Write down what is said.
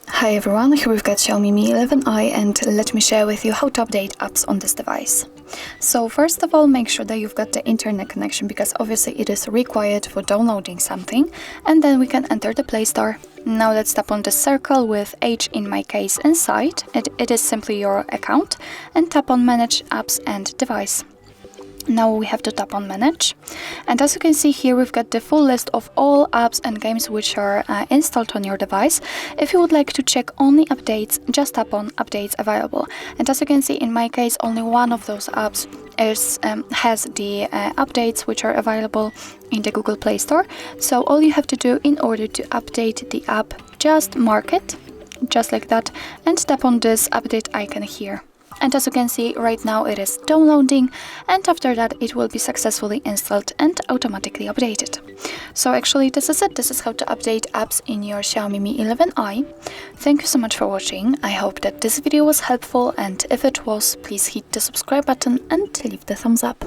Hi everyone, here we've got Xiaomi Mi 11i and let me share with you how to update apps on this device. So first of all, make sure that you've got the internet connection because obviously it is required for downloading something, and then we can enter the Play Store. Now let's tap on the circle with H in my case inside. It is simply your account, and tap on Manage Apps and Device. Now we have to tap on Manage, and as you can see here, we've got the full list of all apps and games which are installed on your device. If you would like to check only updates, just tap on Updates Available. And as you can see, in my case, only one of those apps has the updates which are available in the Google Play Store. So all you have to do in order to update the app, just mark it, just like that, and tap on this update icon here. And as you can see, right now it is downloading, and after that it will be successfully installed and automatically updated. So actually this is it. This is how to update apps in your Xiaomi Mi 11i. Thank you so much for watching. I hope that this video was helpful, and if it was, please hit the subscribe button and leave the thumbs up.